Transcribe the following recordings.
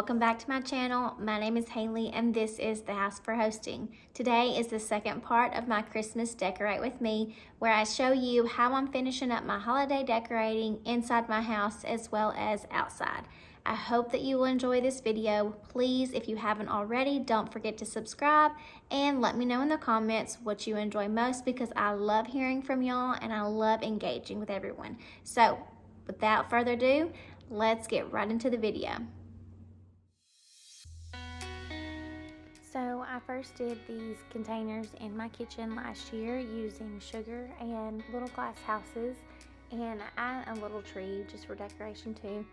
welcome back to my channel. My name is Haley and this is the house for hosting. Today is the second part of my Christmas Decorate With Me, where I show you how I'm finishing up my holiday decorating inside my house as well as outside. I hope that you will enjoy this video. Please, if you haven't already, don't forget to subscribe and let me know in the comments what you enjoy most, because I love hearing from y'all and I love engaging with everyone. So without further ado, let's get right into the video. So I first did these containers in my kitchen last year using sugar and little glass houses, and a little tree just for decoration too.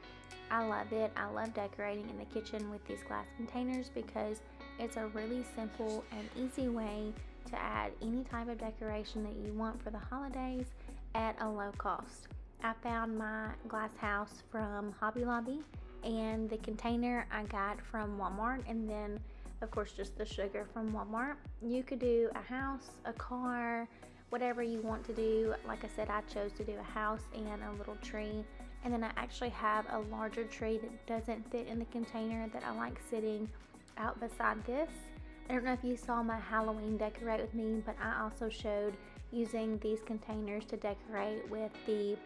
I love it. I love decorating in the kitchen with these glass containers because it's a really simple and easy way to add any type of decoration that you want for the holidays at a low cost. I found my glass house from Hobby Lobby, and the container I got from Walmart, and then of course just the sugar from Walmart. You could do a house, a car, whatever you want to do. Like I said, I chose to do a house and a little tree, and then I actually have a larger tree that doesn't fit in the container that I like sitting out beside this. I don't know if you saw my Halloween Decorate With Me, but I also showed using these containers to decorate with the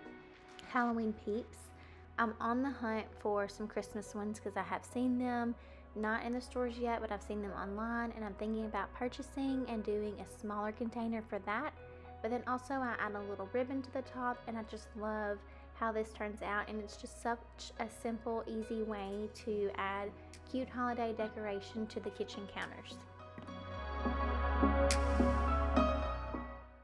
Halloween peeps. I'm on the hunt for some Christmas ones because I have seen them, not in the stores yet, but I've seen them online, and I'm thinking about purchasing and doing a smaller container for that. But then also I add a little ribbon to the top, and I just love how this turns out, and it's just such a simple, easy way to add cute holiday decoration to the kitchen counters.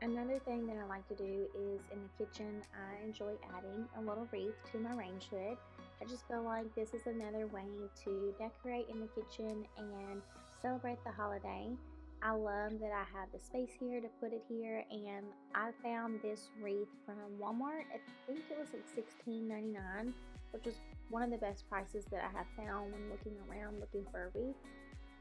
Another thing that I like to do is in the kitchen, I enjoy adding a little wreath to my range hood. I just feel like this is another way to decorate in the kitchen and celebrate the holiday. I love that I have the space here to put it here, and I found this wreath from Walmart. I think it was like $16.99, which is one of the best prices that I have found when looking around looking for a wreath.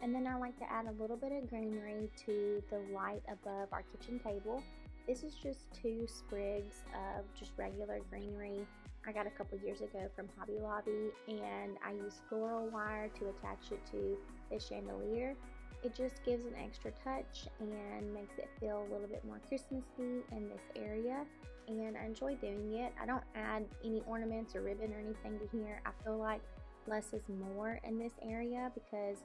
And then I like to add a little bit of greenery to the light above our kitchen table. This is just 2 sprigs of just regular greenery I got a couple years ago from Hobby Lobby, and I use floral wire to attach it to the chandelier. It just gives an extra touch and makes it feel a little bit more Christmassy in this area, and I enjoy doing it. I don't add any ornaments or ribbon or anything to here. I feel like less is more in this area because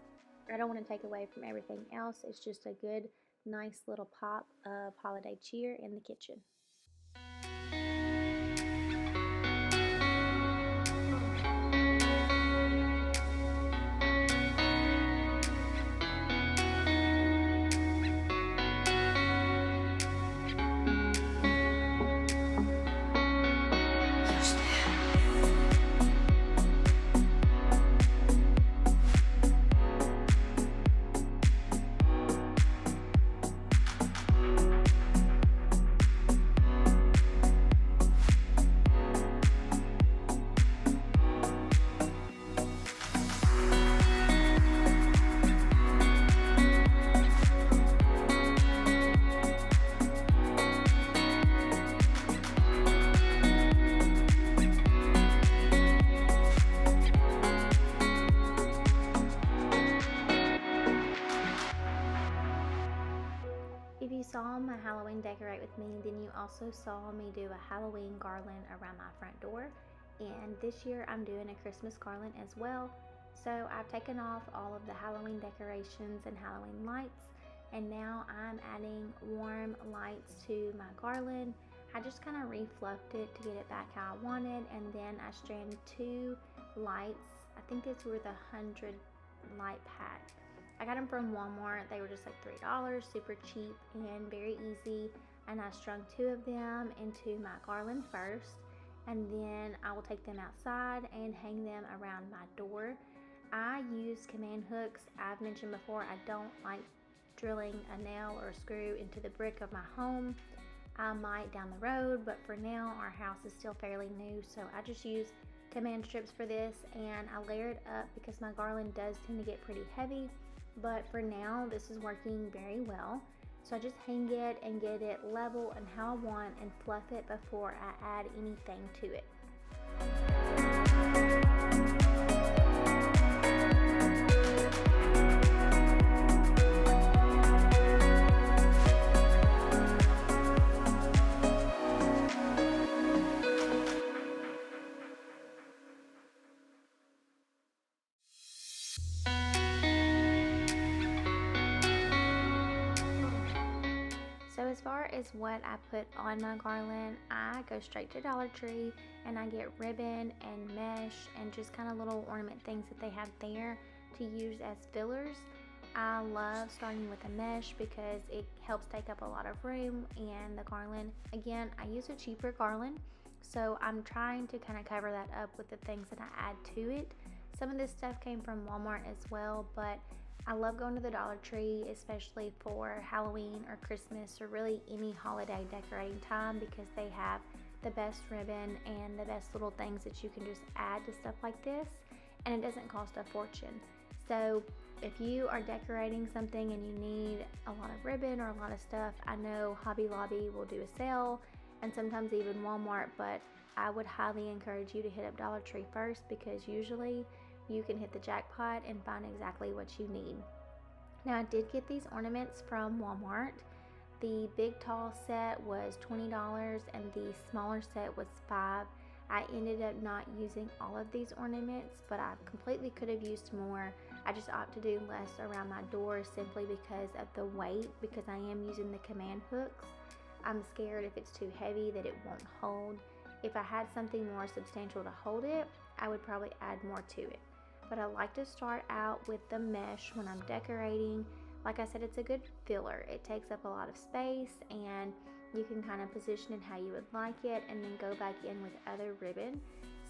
I don't want to take away from everything else. It's just a good, nice little pop of holiday cheer in the kitchen. If you saw my Halloween Decorate With Me, then you also saw me do a Halloween garland around my front door. And this year I'm doing a Christmas garland as well. So I've taken off all of the Halloween decorations and Halloween lights, and now I'm adding warm lights to my garland. I just kind of refluffed it to get it back how I wanted, and then I stranded 2 lights. I think these were the 100 light pack. I got them from Walmart. They were just like $3, super cheap and very easy. And I strung 2 of them into my garland first, and then I will take them outside and hang them around my door. I use command hooks. I've mentioned before, I don't like drilling a nail or a screw into the brick of my home. I might down the road, but for now our house is still fairly new, so I just use command strips for this, and I layer it up because my garland does tend to get pretty heavy. But for now, this is working very well. So I just hang it and get it level and how I want and fluff it before I add anything to it. as what I put on my garland, I go straight to Dollar Tree and I get ribbon and mesh and just kind of little ornament things that they have there to use as fillers. I love starting with a mesh because it helps take up a lot of room, and the garland, again, I use a cheaper garland, so I'm trying to kind of cover that up with the things that I add to it. Some of this stuff came from Walmart as well, but I love going to the Dollar Tree, especially for Halloween or Christmas or really any holiday decorating time, because they have the best ribbon and the best little things that you can just add to stuff like this, and it doesn't cost a fortune. So if you are decorating something and you need a lot of ribbon or a lot of stuff, I know Hobby Lobby will do a sale, and sometimes even Walmart, but I would highly encourage you to hit up Dollar Tree first, because usually you can hit the jackpot and find exactly what you need. Now, I did get these ornaments from Walmart. The big tall set was $20 and the smaller set was $5. I ended up not using all of these ornaments, but I completely could have used more. I just opt to do less around my doors simply because of the weight, because I am using the command hooks. I'm scared if it's too heavy that it won't hold. If I had something more substantial to hold it, I would probably add more to it. But I like to start out with the mesh when I'm decorating. Like I said, it's a good filler. It takes up a lot of space, and you can kind of position it how you would like it and then go back in with other ribbon.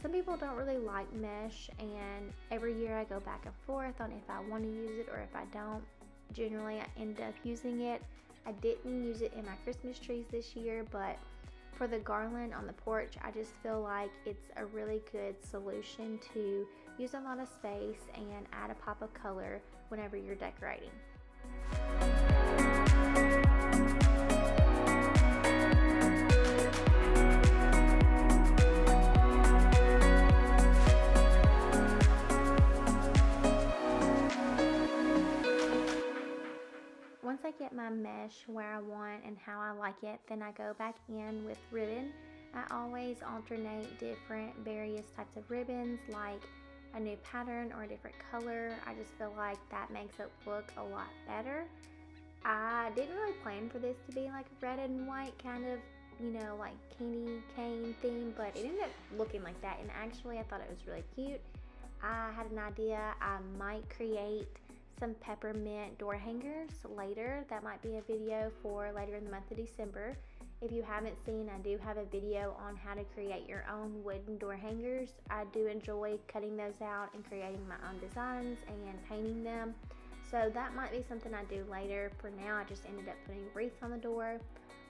Some people don't really like mesh, and every year I go back and forth on if I want to use it or if I don't. Generally, I end up using it. I didn't use it in my Christmas trees this year, but for the garland on the porch, I just feel like it's a really good solution to use a lot of space and add a pop of color whenever you're decorating. Once I get my mesh where I want and how I like it, then I go back in with ribbon. I always alternate different various types of ribbons, like a new pattern or a different color. I just feel like that makes it look a lot better. I didn't really plan for this to be like a red and white kind of, like candy cane theme, but it ended up looking like that, and actually I thought it was really cute. I had an idea I might create some peppermint door hangers later. That might be a video for later in the month of December. If you haven't seen, I do have a video on how to create your own wooden door hangers. I do enjoy cutting those out and creating my own designs and painting them. So that might be something I do later. For now, I just ended up putting wreaths on the door.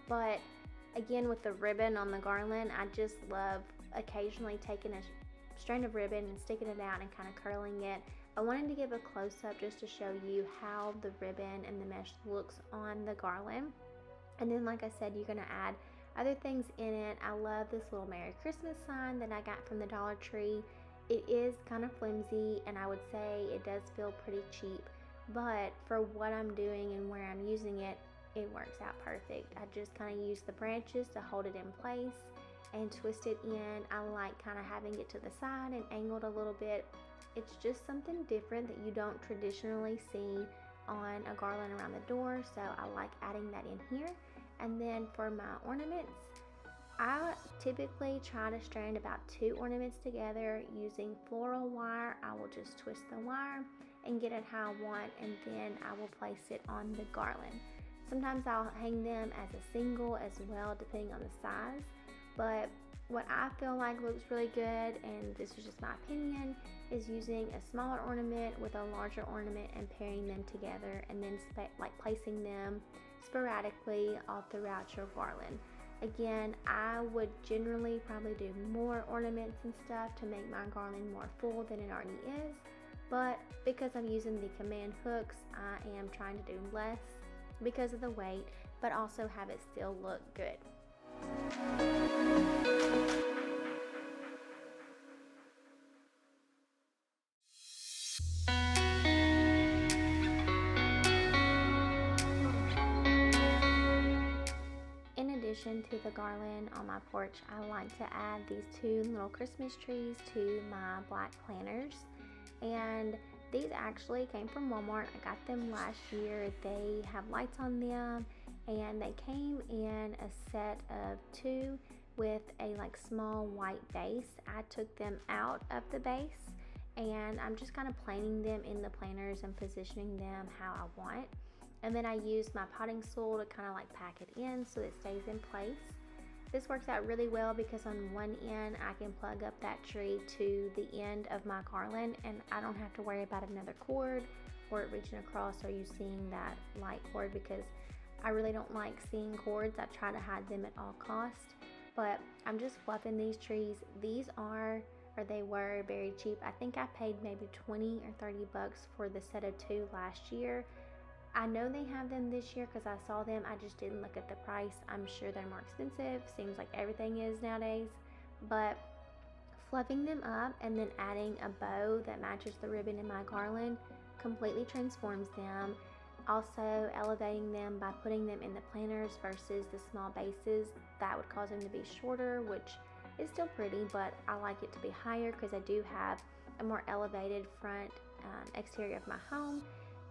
But again, with the ribbon on the garland, I just love occasionally taking a strand of ribbon and sticking it out and kind of curling it. I wanted to give a close-up just to show you how the ribbon and the mesh looks on the garland. And then, like I said, you're going to add other things in it. I love this little Merry Christmas sign that I got from the Dollar Tree. It is kind of flimsy, and I would say it does feel pretty cheap, but for what I'm doing and where I'm using it, it works out perfect. I just kind of use the branches to hold it in place and twist it in. I like kind of having it to the side and angled a little bit. It's just something different that you don't traditionally see on a garland around the door, so I like adding that in here. And then for my ornaments, I typically try to strand about 2 ornaments together using floral wire. I will just twist the wire and get it how I want, and then I will place it on the garland. Sometimes I'll hang them as a single as well, depending on the size. But what I feel like looks really good, and this is just my opinion, is using a smaller ornament with a larger ornament and pairing them together, and then placing them sporadically all throughout your garland. Again, I would generally probably do more ornaments and stuff to make my garland more full than it already is, but because I'm using the command hooks, I am trying to do less because of the weight, but also have it still look good. In addition to the garland on my porch, I like to add these 2 little Christmas trees to my black planters, and these actually came from Walmart. I got them last year. They have lights on them, and they came in a set of 2 with a like small white base. I took them out of the base and I'm just kind of planting them in the planters and positioning them how I want. And then I used my potting soil to kind of like pack it in so it stays in place. This works out really well because on one end I can plug up that tree to the end of my garland and I don't have to worry about another cord or it reaching across or you seeing that light cord, because I really don't like seeing cords. I try to hide them at all costs. But I'm just fluffing these trees. These are, or they were, very cheap. I think I paid maybe 20 or 30 bucks for the set of 2 last year. I know they have them this year because I saw them. I just didn't look at the price. I'm sure they're more expensive. Seems like everything is nowadays. But fluffing them up and then adding a bow that matches the ribbon in my garland completely transforms them. Also elevating them by putting them in the planters versus the small bases, that would cause them to be shorter, which is still pretty, but I like it to be higher because I do have a more elevated front exterior of my home,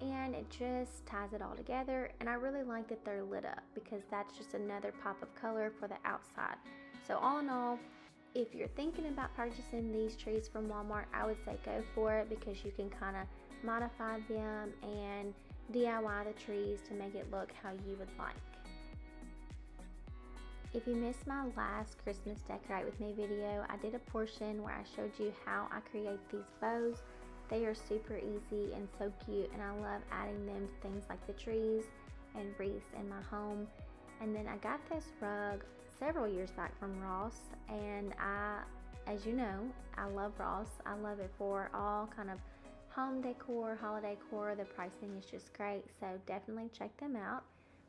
and it just ties it all together. And I really like that they're lit up because that's just another pop of color for the outside. So all in all, if you're thinking about purchasing these trees from Walmart, I would say go for it because you can kind of modify them and DIY the trees to make it look how you would like. If you missed my last Christmas Decorate With Me video, I did a portion where I showed you how I create these bows. They are super easy and so cute, and I love adding them to things like the trees and wreaths in my home. And then I got this rug several years back from Ross, and as you know, I love Ross. I love it for all kind of home decor, holiday decor. The pricing is just great, so definitely check them out.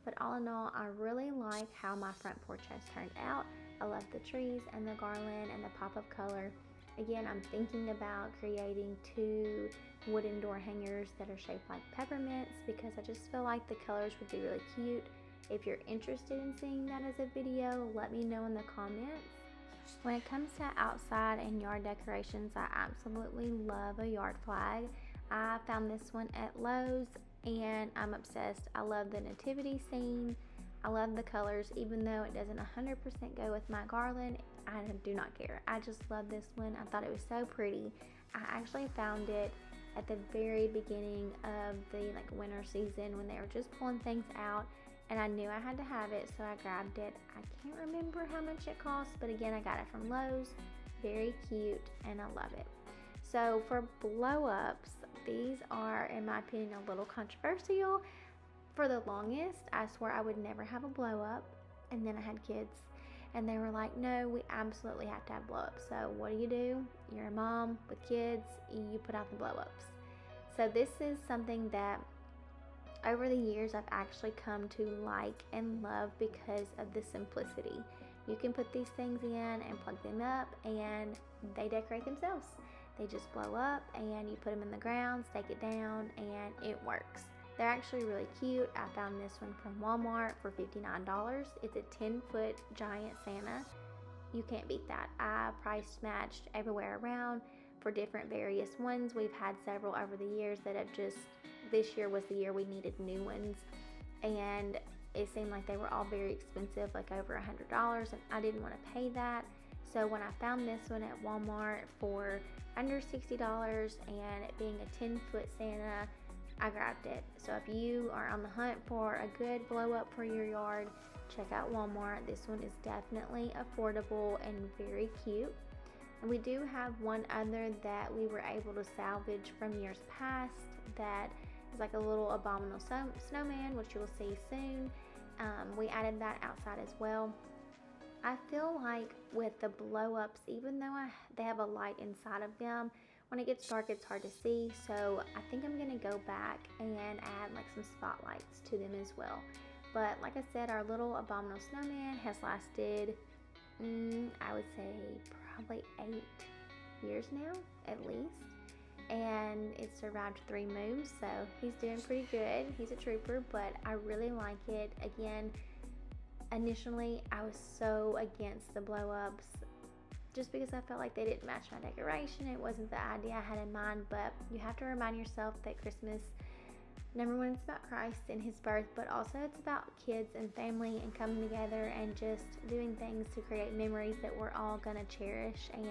But all in all, I really like how my front porch has turned out. I love the trees and the garland and the pop of color. Again, I'm thinking about creating 2 wooden door hangers that are shaped like peppermints because I just feel like the colors would be really cute. If you're interested in seeing that as a video, let me know in the comments. When it comes to outside and yard decorations, I absolutely love a yard flag. I found this one at Lowe's and I'm obsessed. I love the nativity scene. I love the colors, even though it doesn't 100% go with my garland. I do not care. I just love this one. I thought it was so pretty. I actually found it at the very beginning of the winter season when they were just pulling things out, and I knew I had to have it, so I grabbed it. I can't remember how much it cost, but again, I got it from Lowe's. Very cute, and I love it. So for blow-ups, these are, in my opinion, a little controversial. For the longest, I swore I would never have a blow-up, and then I had kids, and they were like, no, we absolutely have to have blow-ups. So what do? You're a mom with kids, you put out the blow-ups. So this is something that over the years I've actually come to like and love because of the simplicity. You can put these things in and plug them up and they decorate themselves. They just blow up and you put them in the ground, stake it down, and it works. They're actually really cute. I found this one from Walmart for $59. It's a 10-foot giant Santa. You can't beat that. I price matched everywhere around for different various ones. We've had several over the years that have just, this year was the year we needed new ones, and it seemed like they were all very expensive, like over $100, and I didn't want to pay that. So when I found this one at Walmart for under $60 and it being a 10-foot Santa, I grabbed it. So if you are on the hunt for a good blow up for your yard, check out Walmart. This one is definitely affordable and very cute. And we do have one other that we were able to salvage from years past that is like a little abominable snowman, which you will see soon. We added that outside as well. I feel like with the blow ups, even though they have a light inside of them, when it gets dark it's hard to see, so I think I'm gonna go back and add like some spotlights to them as well. But like I said, our little abominable snowman has lasted I would say probably 8 years now at least, and it survived 3 moves, so he's doing pretty good. He's a trooper, but I really like it. Again, initially I was so against the blow ups just because I felt like they didn't match my decoration. It wasn't the idea I had in mind, but you have to remind yourself that Christmas Number one, it's about Christ and his birth, but also it's about kids and family and coming together and just doing things to create memories that we're all going to cherish. And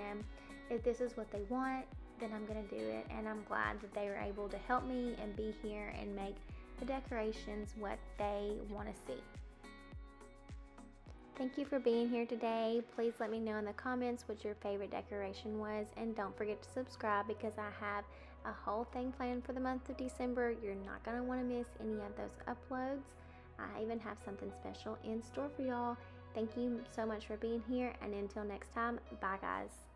if this is what they want, then I'm going to do it. And I'm glad that they were able to help me and be here and make the decorations what they want to see. Thank you for being here today. Please let me know in the comments what your favorite decoration was, and don't forget to subscribe because I have a whole thing planned for the month of December. You're not going to want to miss any of those uploads. I even have something special in store for y'all. Thank you so much for being here, and until next time, bye guys.